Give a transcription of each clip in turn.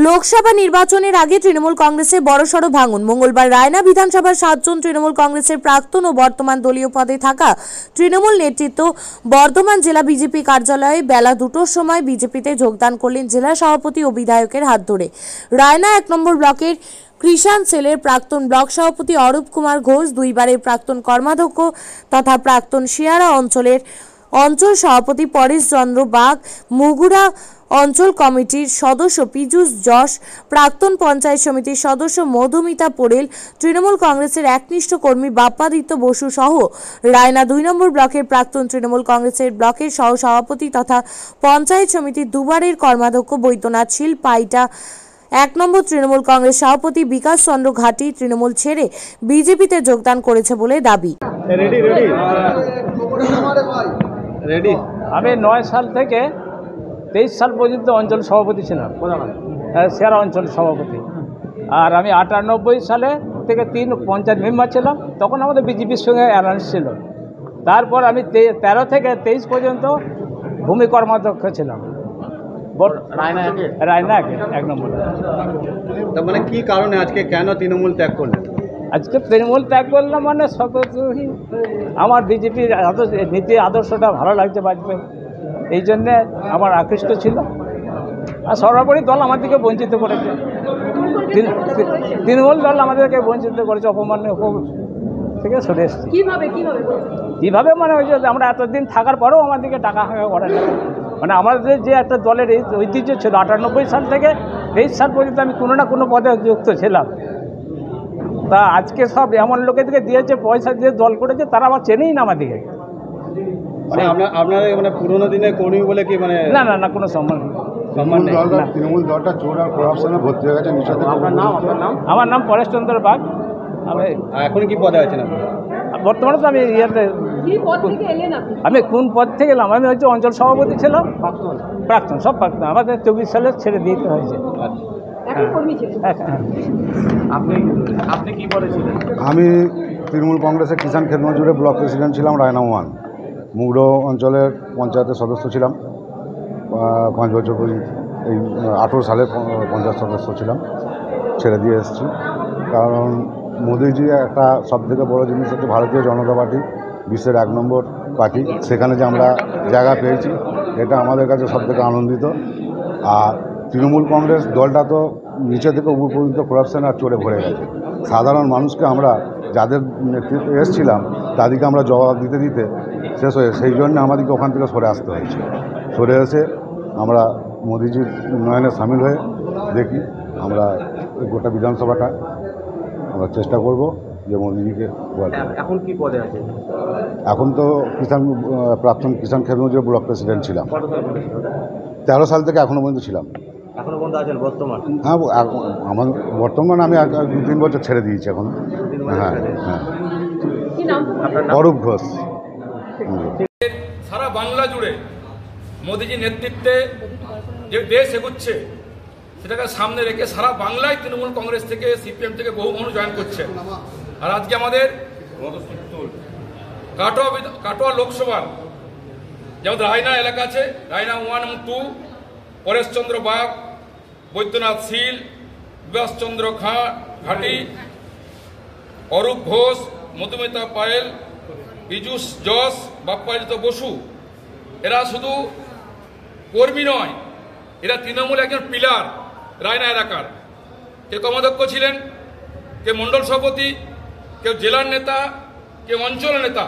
লোকসভা নির্বাচনের আগে তৃণমূল কংগ্রেসের বড়সড় ভাঙন। মঙ্গলবার রায়না বিধানসভার 7 জন তৃণমূল কংগ্রেসের প্রাক্তন ও বর্তমান দলীয় পদে থাকা তৃণমূল নেতৃত্ব বর্ধমান জেলা বিজেপি কার্যালয়ে বেলা 2টোর সময় বিজেপিতে যোগদান করলেন জেলা সভাপতি ও বিধায়কের হাত ধরে। রায়না 1 নম্বর ব্লকের কৃষাণ সেলের প্রাক্তন ব্লক সভাপতি অরূপ কুমার ঘোষ, 2 বারের প্রাক্তন কর্মাধ্যক্ষ তথা প্রাক্তন শিয়ারা অঞ্চলের অঞ্চল সভাপতি পরেশ চন্দ্র বাগ, মুগুরা অঞ্চল কমিটির সদস্য পীযূষ যশ, প্রাক্তন পঞ্চায়েত সমিতির সদস্য মধুমিতা পোড়েল, তৃণমূল কংগ্রেসের একনিষ্ঠ কর্মী বাপ্পাদিত্য বসু সহ রায়না 2 নম্বর ব্লকের প্রাক্তন তৃণমূল কংগ্রেসের ব্লকের সহ সভাপতি তথা পঞ্চায়েত সমিতির 2 বারের কর্মাধ্যক্ষ বৈদ্যনাথ শীল, পাইটা 1 নম্বর তৃণমূল কংগ্রেস সভাপতি বিকাশ চন্দ্র ঘাটি তৃণমূল ছেড়ে বিজেপিতে যোগদান করেছে বলে দাবি। আমি 9 সাল থেকে 23 সাল পর্যন্ত অঞ্চল সভাপতি ছিলাম, সেরা অঞ্চল সভাপতি। আর আমি 98 সালে থেকে 3 পঞ্চায়েত মেম্বার ছিলাম, তখন আমাদের বিজেপির সঙ্গে অ্যালায়েন্স ছিল। তারপর আমি 13 থেকে 23 পর্যন্ত ভূমি কর্মাধ্যক্ষ ছিলাম রায়না 1 নম্বর। তার মানে কি কারণে আজকে কেন তৃণমূল ত্যাগ করলেন? আজকে তৃণমূল ত্যাগ করলাম মানে আমার বিজেপির নীতি আদর্শটা ভালো লাগছে বাজপেয়ী, এই জন্যে আমার আকৃষ্ট ছিল। আর সর্বোপরি দল আমাদেরকে বঞ্চিত করেছে, তৃণমূল দল আমাদেরকে বঞ্চিত করেছে, অপমানের থেকে সরে এসেছে। কীভাবে মানে ওই যে আমরা এতদিন থাকার পরেও আমাদেরকে টাকা হাঁকা করে না। মানে আমাদের যে একটা দলের এই ঐতিহ্য ছিল, 98 সাল থেকে 23 সাল পর্যন্ত আমি কোনো না কোনো পদে যুক্ত ছিলাম। তা আজকে সব এমন লোকেদেরকে দিয়েছে, পয়সা দিয়ে দল করেছে, তারা আবার চেনেই না আমাদেরকে। আপনাদের মানে পুরোনো দিনে কর্মী বলে কি মানে না কোনো সম্মান নেই। তৃণমূল দলটা চোর আর করাপশনে ভর্তি হয়ে গেছে। আমার নাম পরেশ চন্দ্র বাগ। এখন কি পদে আছেন আপনি? বর্তমানে তো আমি আমি কোন পদ থেকে এলাম? আমি হচ্ছে অঞ্চল সভাপতি ছিলাম, প্রাক্তন সব প্রাক্তন। আমাদের 24 সালে ছেড়ে দিতে হয়েছে। আপনি কি বলেছিলেন? আমি তৃণমূল কংগ্রেসের কিষাণ ক্ষেত মজুরের ব্লক প্রেসিডেন্ট ছিলাম, রায়না 1 মুগড়ো অঞ্চলের পঞ্চায়েতের সদস্য ছিলাম 5 বছর পর্যন্ত। এই 18 সালে পঞ্চায়েত সদস্য ছিলাম, ছেড়ে দিয়ে এসেছি। কারণ মোদিজি একটা সবথেকে বড় জিনিস হচ্ছে ভারতীয় জনতা পার্টি বিশ্বের 1 নম্বর পার্টি, সেখানে যে আমরা জায়গা পেয়েছি এটা আমাদের কাছে সবথেকে আনন্দিত। আর তৃণমূল কংগ্রেস দলটা তো নিচে থেকে উপর পর্যন্ত করাপশন আর চোরে ভরে গেছে। সাধারণ মানুষকে আমরা যাদের নেতৃত্বে এসেছিলাম তাদেরকে আমরা জবাব দিতে দিতে শেষ হয়ে, সেই জন্য আমাদেরকে ওখান থেকে সরে আসতে হয়েছে। সরে এসে আমরা মোদিজির উন্নয়নে সামিল হয়ে দেখি আমরা গোটা বিধানসভাটা আমরা চেষ্টা করব যে মোদিজিকে। এখন কি পদে আছে? এখন তো প্রাক্তন কিষাণ ক্ষেত মজুর ব্লক প্রেসিডেন্ট ছিলাম, 13 সাল থেকে এখনও পর্যন্ত ছিলাম। এখনো পর্যন্ত আছেন বর্তমান? হ্যাঁ, আমার বর্তমান আমি 2-3 বছর ছেড়ে দিয়েছি এখন। হ্যাঁ, অরূপ ঘোষ। সারা বাংলা জুড়ে মোদিজির নেতৃত্বে যে দেশ এগুচ্ছে সেটাকে সামনে রেখে সারা বাংলায় তৃণমূল কংগ্রেস থেকে সিপিএম থেকে বহু মানুষ জয়েন করছে। আর আজকে আমাদের কাটোয়া লোকসভার যেমন রায়না এলাকা আছে, রায়না 1 এবং 2, পরেশ চন্দ্র বাগ, বৈদ্যনাথ শীল, বিকাশ চন্দ্র ঘাটি, অরূপ ঘোষ, মধুমিতা পায়েল, পীযূষ যশ, বাপ্পাদিত্য বসু, এরা শুধু কর্মী নয়, এরা তৃণমূল একজন পিলার রায়না এলাকার। কেউ কর্মাধ্যক্ষ ছিলেন, কেউ মণ্ডল সভাপতি, কেউ জেলার নেতা, কেউ অঞ্চলের নেতা।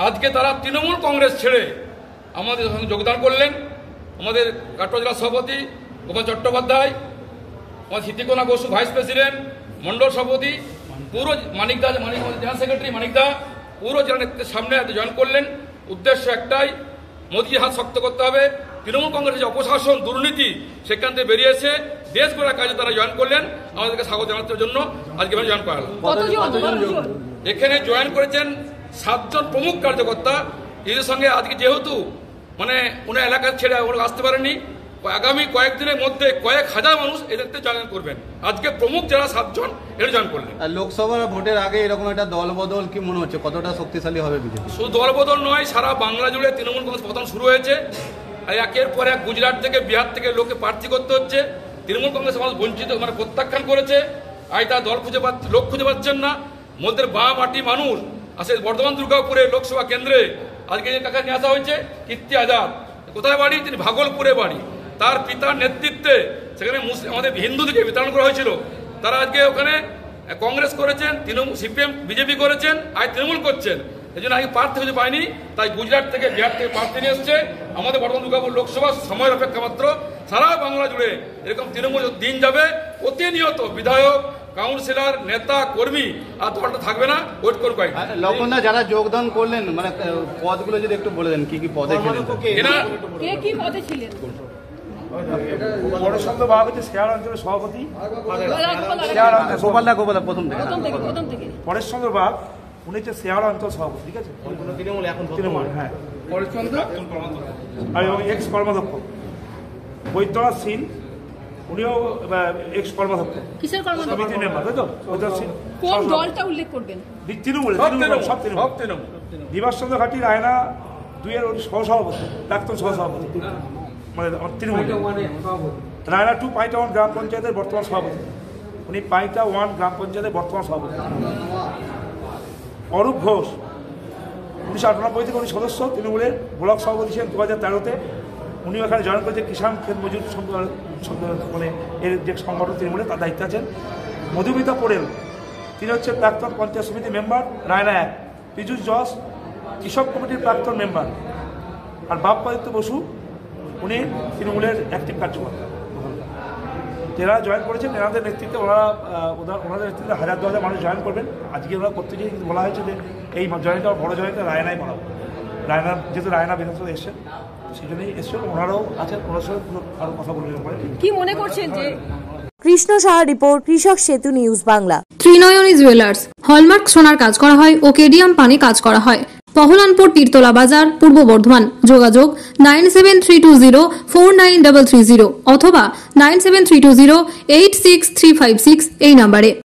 আজকে তারা তৃণমূল কংগ্রেস ছেড়ে আমাদের সঙ্গে যোগদান করলেন। আমাদের কাটোয়া জেলা সভাপতি গোপাল চট্টোপাধ্যায়, আমাদের সিদ্দিকোনা বসু ভাইস প্রেসিডেন্ট, মণ্ডল সভাপতি, পুরো মানিকদা জেনারেল সেক্রেটারি মানিকদা পুরো জেলা নেতৃত্বের সামনে জয়েন করলেন। উদ্দেশ্য একটাই, মোদিজির হাত শক্ত করতে হবে। তৃণমূল কংগ্রেসের যে অপশাসন দুর্নীতি সেখান থেকে বেরিয়ে এসে দেশ গড়ার কাজে তারা জয়েন করলেন। আমাদেরকে স্বাগত জানানোর জন্য আজকে জয়েন করা হলো। এখানে জয়েন করেছেন 7 জন প্রমুখ কার্যকর্তা। এদের সঙ্গে আজকে যেহেতু মানে ওনার এলাকা ছেড়ে ওরা আসতে পারেনি, আগামী কয়েকদিনের মধ্যে কয়েক হাজার মানুষ এদেরতে জয়েন করবেন। আজকে প্রমুখ যারা 7 জন এরা জয়েন করলেন। লোকসভা ভোটের আগে এরকম একটা দলবদল কি মনে হচ্ছে, কতটা শক্তিশালী হবে বিজেপি? শুধু দলবদল নয়, সারা বাংলা জুড়ে তৃণমূল কংগ্রেস পতন শুরু হয়েছে। আর একের পর এক গুজরাট থেকে বিহার থেকে লোকে প্রার্থী করতে হচ্ছে। তৃণমূল কংগ্রেস মানুষ বঞ্চিত মানে প্রত্যাখ্যান করেছে। আজ তারা লোক খুঁজে পাচ্ছেন না। মধ্যে বাম মাটি মানুষ আসে বর্ধমান দুর্গাপুরে লোকসভা কেন্দ্রে আজকে কাকে নিয়ে আসা হয়েছে কীর্তি আজাদ। কোথায় বাড়ি? তিনি ভাগলপুরে বাড়ি। তার পিতার নেতৃত্বে সেখানে আমাদের হিন্দুদেরকে বিতরণ করা হয়েছিল। তারা আজকে ওখানে কংগ্রেস করেছেন, তৃণমূল সিপিএম বিজেপি করেছেন, আজ তৃণমূল করছেন। এই জন্য আগে প্রার্থী খুঁজে পায়নি, তাই গুজরাট থেকে বিহার থেকে প্রার্থী নিয়ে এসছে। আমাদের বর্ধমান দুর্গাপুর লোকসভা সময়ের অপেক্ষা মাত্র। সারা বাংলা জুড়ে এরকম তৃণমূল দিন যাবে, প্রতিনিয়ত বিধায়ক, কাউন্সিলর, নেতা, কর্মী আর দলটা থাকবে না। ওয়েট করুন কয়েক লক্ষণদা যারা যোগদান করলেন মানে পদগুলো যদি একটু বলে দেন, কি কি পদে ছিলেন? কি পদে ছিলেন? পরেশচন্দ্র বাগ হচ্ছে শেয়ার অঞ্চলের সভাপতি। গোপালদা প্রথম থেকে পরেশচন্দ্র বাগ উনি হচ্ছে শেয়ার অঞ্চল সভাপতি, ঠিক আছে? তৃণমূল, হ্যাঁ। আর এবং এক্স কর্মাধ্যক্ষ বৈদ্যনাথ সিং, উনিও এক্স কর্মাধ্যক্ষ। কিসের কর্মাধ্যক্ষ? সমিতি মেম্বার, তাই তো? বৈদ্যনাথ সিং কোন দলটা উল্লেখ করবেন? তৃণমূল, সব তৃণমূল। দিবাসচন্দ্র ঘাটি রায়না 2-এর সহসভাপতি, প্রাক্তন সহসভাপতি, মানে তৃণমূল। রায়না 2 পাইটা 1 গ্রাম পঞ্চায়েতের বর্তমান সভাপতি, উনি পাইটা 1 গ্রাম পঞ্চায়েতের বর্তমান সভাপতি। অরূপ ঘোষ 1998 থেকে উনি সদস্য, তৃণমূলের ব্লক সভাপতি ছিলেন 2013-তে। উনিও এখানে জয়েন করেছেন কিষাণ ক্ষেত মজুর মানে এর যে সংগঠন তৃণমূলের, তার দায়িত্বে আছেন। মধুমিতা পোড়েল, তিনি হচ্ছে প্রাক্তন পঞ্চায়েত সমিতি মেম্বার রায়না 1। পীযুষ যশ কৃষক কমিটির প্রাক্তন মেম্বার। আর বাপ্পাদিত্য বসু উনি তৃণমূলের অ্যাক্টিভ কার্যকর্তা। যারা জয়েন করেছেন এনাদের নেতৃত্বে ওনাদের নেতৃত্বে 1000-2000 মানুষ জয়েন করবেন। আজকে ওরা করতে গিয়ে কিন্তু বলা হয়েছে যে এই জয়েনটা বড় জয়েনটা রায়নাই বাড়াবো। রায়না যেহেতু রায়না বিধানসভা এসছেন, সেই জন্যই এসছেন। ওনারাও আছেন, ওনার সঙ্গে আরও কথা বলবেন। কি মনে করছেন যে কৃষ্ণ সাহা রিপোর্ট, কৃষক সেতু news Bangla. Trinayani jewellers hallmark সোনার কাজ করা হয় ও কেডিয়াম পানি কাজ করা হয়। পহলানপুর তীরতলা বাজার, পূর্ব বর্ধমান। যোগাযোগ 9732049330 অথবা 9732086356 এই নম্বরে।